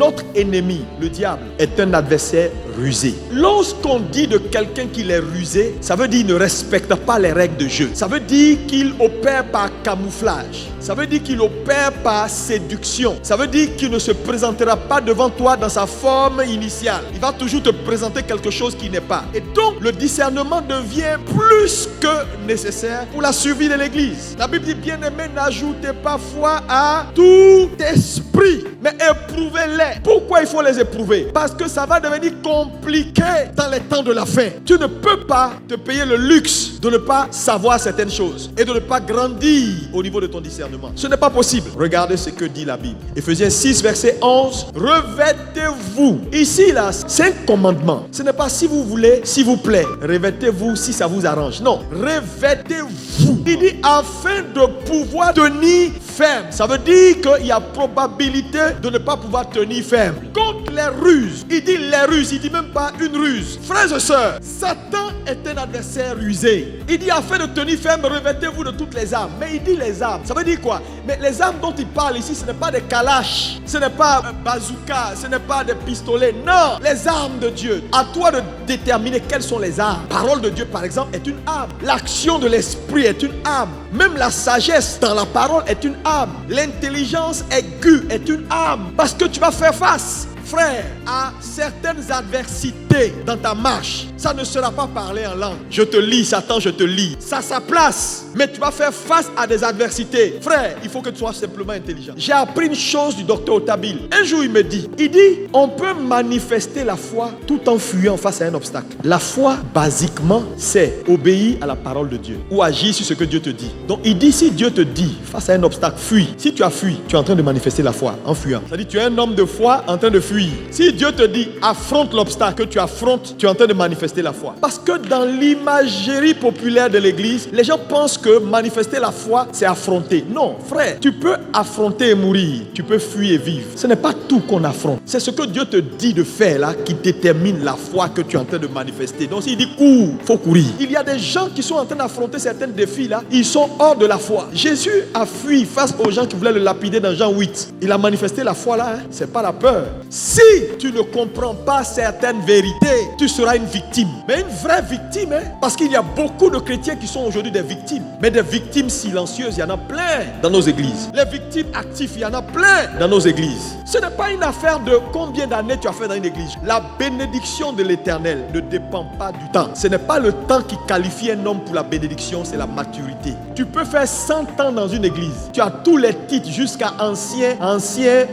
Notre ennemi, le diable, est un adversaire rusé. Lorsqu'on dit de quelqu'un qu'il est rusé, ça veut dire qu'il ne respecte pas les règles de jeu. Ça veut dire qu'il opère par camouflage. Ça veut dire qu'il opère par séduction. Ça veut dire qu'il ne se présentera pas devant toi dans sa forme initiale. Il va toujours te présenter quelque chose qui n'est pas. Et donc, le discernement devient plus que nécessaire pour la survie de l'Église. La Bible dit, bien-aimés, n'ajoutez pas foi à tout esprit, mais éprouvez-les. Pourquoi il faut les éprouver? Parce que ça va devenir compliqué dans les temps de la fin. Tu ne peux pas te payer le luxe de ne pas savoir certaines choses et de ne pas grandir au niveau de ton discernement. Ce n'est pas possible. Regardez ce que dit la Bible. Éphésiens 6, verset 11. Revêtez-vous. Ici, là, c'est un commandement. Ce n'est pas si vous voulez, s'il vous plaît. Revêtez-vous si ça vous arrange. Non. Revêtez-vous. Il dit afin de pouvoir tenir ferme. Ça veut dire qu'il y a probabilité de ne pas pouvoir tenir ferme. Contre les ruses. Il dit les ruses. Il dit même pas une ruse. Frères et sœurs, Satan est un adversaire rusé. Il dit afin de tenir ferme, revêtez-vous de toutes les armes. Mais il dit les armes. Ça veut dire quoi? Mais les armes dont il parle ici, ce n'est pas des kalash, ce n'est pas un bazooka, ce n'est pas des pistolets. Non, les armes de Dieu. À toi de déterminer quelles sont les armes. La parole de Dieu, par exemple, est une arme. L'action de l'esprit est une arme. Même la sagesse dans la parole est une arme. L'intelligence aiguë est une arme. Parce que tu vas faire face, frère, à certaines adversités dans ta marche. Ça ne sera pas parler en langue. Je te lis, Satan, je te lis. Ça a sa place. Mais tu vas faire face à des adversités. Frère, il faut que tu sois simplement intelligent. J'ai appris une chose du docteur Otabil. Un jour, il me dit, on peut manifester la foi tout en fuyant face à un obstacle. La foi, basiquement, c'est obéir à la parole de Dieu ou agir sur ce que Dieu te dit. Donc, il dit, si Dieu te dit, face à un obstacle, fuis. Si tu as fui, tu es en train de manifester la foi en fuyant. C'est-à-dire, tu es un homme de foi en train de fuir. Si Dieu te dit, affronte l'obstacle que tu affrontes, tu es en train de manifester la foi. Parce que dans l'imagerie populaire de l'église, les gens pensent que manifester la foi, c'est affronter. Non, frère, tu peux affronter et mourir. Tu peux fuir et vivre. Ce n'est pas tout qu'on affronte. C'est ce que Dieu te dit de faire là qui détermine la foi que tu es en train de manifester. Donc s'il dit cours, il faut courir. Il y a des gens qui sont en train d'affronter certains défis là. Ils sont hors de la foi. Jésus a fui face aux gens qui voulaient le lapider dans Jean 8. Il a manifesté la foi là. C'est pas la peur. Si tu ne comprends pas certaines vérités, tu seras une victime. Mais une vraie victime, parce qu'il y a beaucoup de chrétiens qui sont aujourd'hui des victimes. Mais des victimes silencieuses, il y en a plein dans nos églises. Les victimes actives, il y en a plein dans nos églises. Ce n'est pas une affaire de combien d'années tu as fait dans une église. La bénédiction de l'Éternel ne dépend pas du temps. Ce n'est pas le temps qui qualifie un homme pour la bénédiction, c'est la maturité. Tu peux faire 100 ans dans une église. Tu as tous les titres jusqu'à ancien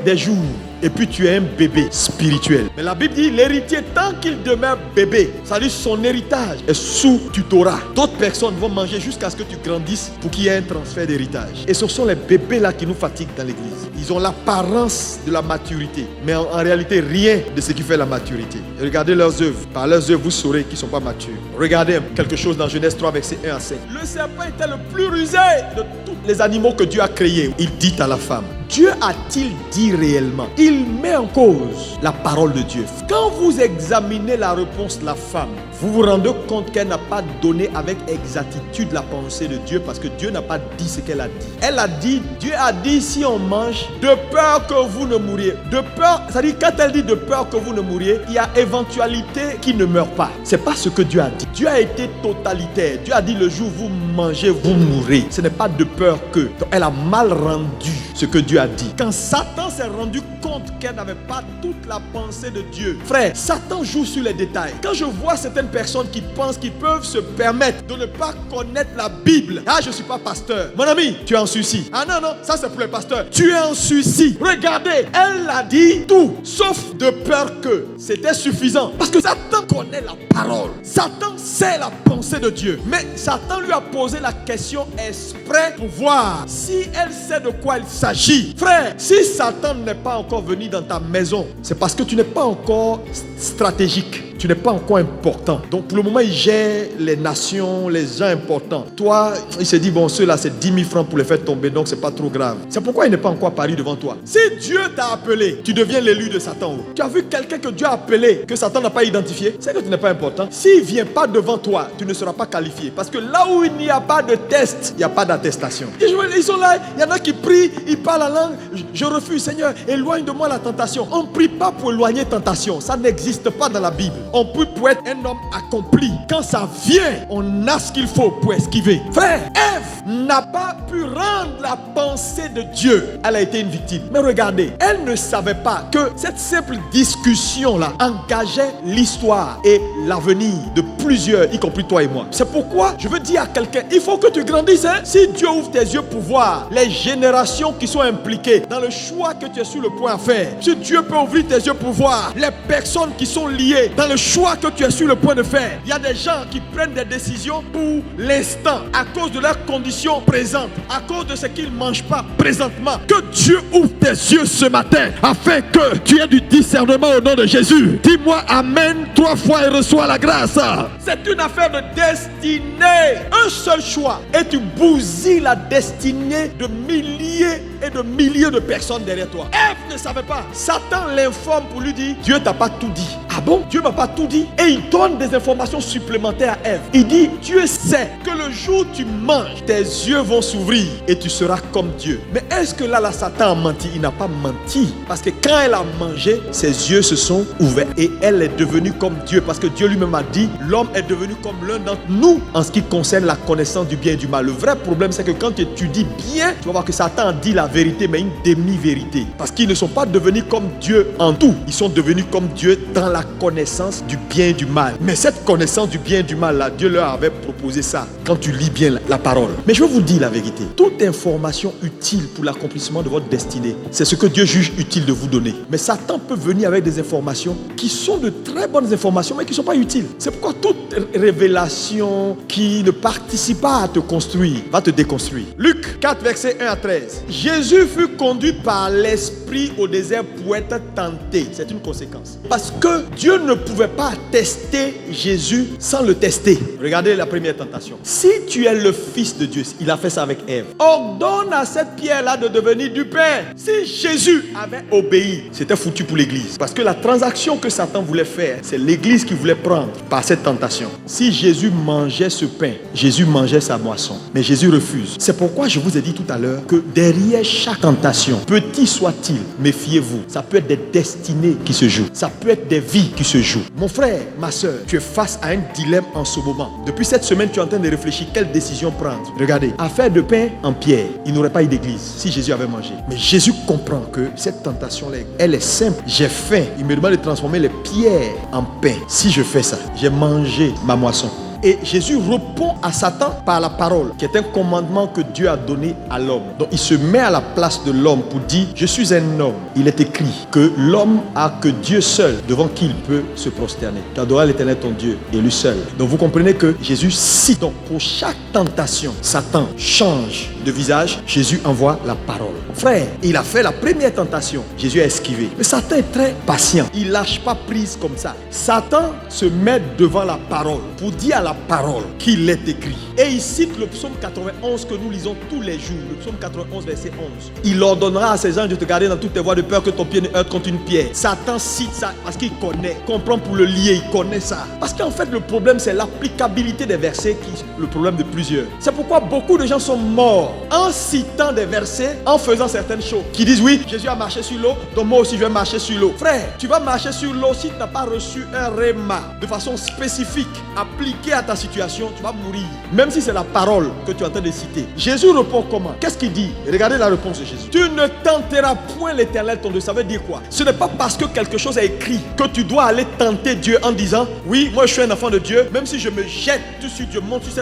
des jours. Et puis tu es un bébé spirituel. Mais la Bible dit l'héritier tant qu'il demeure bébé, ça dit son héritage est sous tutorat. D'autres personnes vont manger jusqu'à ce que tu grandisses pour qu'il y ait un transfert d'héritage. Et ce sont les bébés là qui nous fatiguent dans l'église. Ils ont l'apparence de la maturité, mais en réalité rien de ce qui fait la maturité. Et regardez leurs œuvres. Par leurs œuvres vous saurez qu'ils ne sont pas matures. Regardez quelque chose dans Genèse 3 verset 1 à 5. Le serpent était le plus rusé de tous les animaux que Dieu a créés. Il dit à la femme, Dieu a-t-il dit réellement? Il met en cause la parole de Dieu. Quand vous examinez la réponse de la femme, vous vous rendez compte qu'elle n'a pas donné avec exactitude la pensée de Dieu parce que Dieu n'a pas dit ce qu'elle a dit. Elle a dit, Dieu a dit si on mange, de peur que vous ne mouriez. De peur, c'est-à-dire quand elle dit de peur que vous ne mouriez, il y a éventualité qu'il ne meure pas. C'est pas ce que Dieu a dit. Dieu a été totalitaire. Dieu a dit le jour où vous mangez, vous mourrez. Ce n'est pas de peur que. Donc elle a mal rendu ce que Dieu a dit. Quand Satan s'est rendu compte qu'elle n'avait pas toute la pensée de Dieu, frère, Satan joue sur les détails. Quand je vois certaines personnes qui pensent qu'ils peuvent se permettre de ne pas connaître la Bible, ah, je ne suis pas pasteur. Mon ami, tu es en suicide. Ah non, ça c'est pour les pasteurs. Tu es en suicide. Regardez, elle a dit tout, sauf de peur que c'était suffisant. Parce que Satan connaît la parole. Satan sait la pensée de Dieu. Mais Satan lui a posé la question exprès pour voir si elle sait de quoi il s'agit. Frère, si Satan n'est pas encore venu dans ta maison, c'est parce que tu n'es pas encore stratégique. Tu n'es pas encore important. Donc pour le moment, il gère les nations, les gens importants. Toi, il s'est dit, bon, ceux-là, c'est 10 000 francs pour les faire tomber, donc c'est pas trop grave. C'est pourquoi il n'est pas encore apparu devant toi. Si Dieu t'a appelé, tu deviens l'élu de Satan. Tu as vu quelqu'un que Dieu a appelé, que Satan n'a pas identifié. qualifié, c'est que tu n'es pas important. S'il ne vient pas devant toi, tu ne seras pas qualifié. Parce que là où il n'y a pas de test, il n'y a pas d'attestation. Ils sont là, il y en a qui prient, ils parlent la langue. Je refuse, Seigneur, éloigne de moi la tentation. On ne prie pas pour éloigner tentation. Ça n'existe pas dans la Bible. On prie pour être un homme accompli. Quand ça vient, on a ce qu'il faut pour esquiver. Frère, Ève n'a pas pu rendre la pensée de Dieu. Elle a été une victime. Mais regardez, elle ne savait pas que cette simple discussion-là engageait l'histoire et l'avenir de plusieurs, y compris toi et moi. C'est pourquoi je veux dire à quelqu'un, il faut que tu grandisses. Hein? Si Dieu ouvre tes yeux pour voir les générations qui sont impliquées dans le choix que tu es sur le point à faire, si Dieu peut ouvrir tes yeux pour voir les personnes qui sont liées dans le choix que tu es sur le point de faire, il y a des gens qui prennent des décisions pour l'instant à cause de leurs conditions présentes, à cause de ce qu'ils ne mangent pas présentement. Que Dieu ouvre tes yeux ce matin afin que tu aies du discernement au nom de Jésus. Dis-moi Amen 3 fois et reçois la grâce. C'est une affaire de destinée. Un seul choix et tu bousilles la destinée de milliers et de milliers de personnes derrière toi. Ève ne savait pas. Satan l'informe pour lui dire, Dieu t'a pas tout dit. Ah bon? Dieu m'a pas tout dit. Et il donne des informations supplémentaires à Ève. Il dit, Dieu sait que le jour où tu manges, tes yeux vont s'ouvrir et tu seras comme Dieu. Mais est-ce que là, Satan a menti? Il n'a pas menti. Parce que quand elle a mangé, ses yeux se sont ouverts et elle est devenue comme Dieu. Parce que Dieu lui-même a dit, l'homme est devenu comme l'un d'entre nous en ce qui concerne la connaissance du bien et du mal. Le vrai problème, c'est que quand tu étudies bien, tu vas voir que Satan a dit la vérité, mais une demi-vérité. Parce qu'ils ne sont pas devenus comme Dieu en tout. Ils sont devenus comme Dieu dans la connaissance du bien et du mal. Mais cette connaissance du bien et du mal, là, Dieu leur avait proposé ça quand tu lis bien la parole. Mais je vais vous dire la vérité. Toute information utile pour l'accomplissement de votre destinée, c'est ce que Dieu juge utile de vous donner. Mais Satan peut venir avec des informations qui sont de très bonnes informations, mais qui ne sont pas utiles. C'est pourquoi toute révélation qui ne participe pas à te construire va te déconstruire. Luc 4, versets 1 à 13. Jésus fut conduit par l'Esprit au désert pour être tenté. C'est une conséquence. Parce que Dieu ne pouvait pas tester Jésus sans le tester. Regardez la première tentation. Si tu es le Fils de Dieu, il a fait ça avec Ève. Ordonne à cette pierre-là de devenir du pain. Si Jésus avait obéi, c'était foutu pour l'église. Parce que la transaction que Satan voulait faire, c'est l'église qui voulait prendre par cette tentation. Si Jésus mangeait ce pain, Jésus mangeait sa moisson. Mais Jésus refuse. C'est pourquoi je vous ai dit tout à l'heure que derrière chaque tentation, petit soit-il, méfiez-vous. Ça peut être des destinées qui se jouent. Ça peut être des vies qui se jouent. Mon frère, ma soeur, tu es face à un dilemme en ce moment. Depuis cette semaine, tu es en train de réfléchir quelle décision prendre. Regardez, affaire de pain en pierre, il n'aurait pas eu d'église si Jésus avait mangé. Mais Jésus comprend que cette tentation-là, elle est simple. J'ai faim. Il me demande de transformer les pierres en pain. Si je fais ça, j'ai mangé ma moisson. Et Jésus répond à Satan par la parole, qui est un commandement que Dieu a donné à l'homme. Donc il se met à la place de l'homme pour dire, je suis un homme. Il est écrit que l'homme a que Dieu seul devant qui il peut se prosterner. Tu adoreras l'Éternel ton Dieu et lui seul. Donc vous comprenez que Jésus cite. Donc pour chaque tentation, Satan change de visage. Jésus envoie la parole. Frère, il a fait la première tentation. Jésus a esquivé. Mais Satan est très patient. Il ne lâche pas prise comme ça. Satan se met devant la parole pour dire à la parole qu'il est écrit. Et il cite le psaume 91 que nous lisons tous les jours. Le psaume 91 verset 11. Il ordonnera à ses anges de te garder dans toutes tes voies de peur que ton pied ne heurte contre une pierre. Satan cite ça parce qu'il connaît. Comprend pour le lier, il connaît ça. Parce qu'en fait le problème c'est l'applicabilité des versets qui est le problème de plusieurs. C'est pourquoi beaucoup de gens sont morts en citant des versets, en faisant certaines choses. Qui disent oui, Jésus a marché sur l'eau, donc moi aussi je vais marcher sur l'eau. Frère, tu vas marcher sur l'eau si tu n'as pas reçu un réma de façon spécifique, appliqué à ta situation, tu vas mourir. Même si c'est la parole que tu es en train de citer. Jésus répond comment? Qu'est-ce qu'il dit? Regardez la réponse de Jésus. Tu ne tenteras point l'Éternel ton Dieu. Ça veut dire quoi? Ce n'est pas parce que quelque chose est écrit que tu dois aller tenter Dieu en disant oui, moi je suis un enfant de Dieu, même si je me jette tout de suite, je monte sur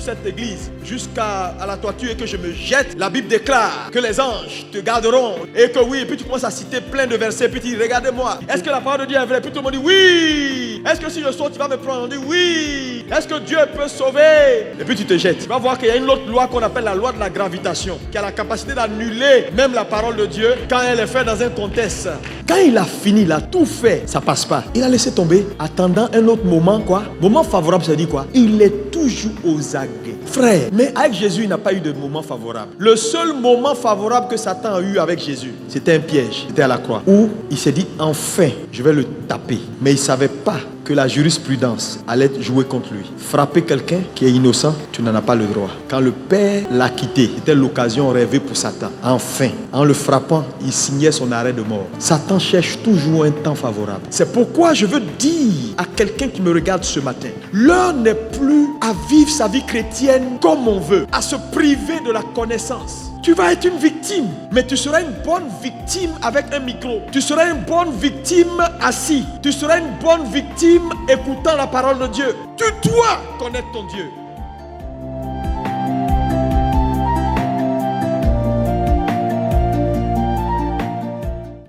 cette église jusqu'à la toiture et que je me jette, la Bible déclare que les anges te garderont et que oui, et puis tu commences à citer plein de versets, puis tu dis regardez-moi, est-ce que la parole de Dieu est vraie? Puis tout le monde dit oui. Est-ce que si je saute tu vas me prendre? On dit oui. Est-ce que Dieu peut sauver? Et puis tu te jettes. Tu vas voir qu'il y a une autre loi qu'on appelle la loi de la gravitation, qui a la capacité d'annuler même la parole de Dieu quand elle est faite dans un contexte. Quand il a fini, il a tout fait, ça passe pas. Il a laissé tomber, attendant un autre moment, quoi. Moment favorable, ça dit quoi? Il est toujours aux aguets. Frère, mais avec Jésus, il n'a pas eu de moment favorable. Le seul moment favorable que Satan a eu avec Jésus, c'était un piège, c'était à la croix, où il s'est dit, enfin, je vais le taper. Mais il ne savait pas que la jurisprudence allait jouer contre lui. Frapper quelqu'un qui est innocent, tu n'en as pas le droit. Quand le père l'a quitté, c'était l'occasion rêvée pour Satan. Enfin, en le frappant, il signait son arrêt de mort. Satan cherche toujours un temps favorable. C'est pourquoi je veux dire à quelqu'un qui me regarde ce matin, l'heure n'est plus à vivre sa vie chrétienne comme on veut, à se priver de la connaissance. Tu vas être une victime, mais tu seras une bonne victime avec un micro. Tu seras une bonne victime assis. Tu seras une bonne victime écoutant la parole de Dieu. Tu dois connaître ton Dieu.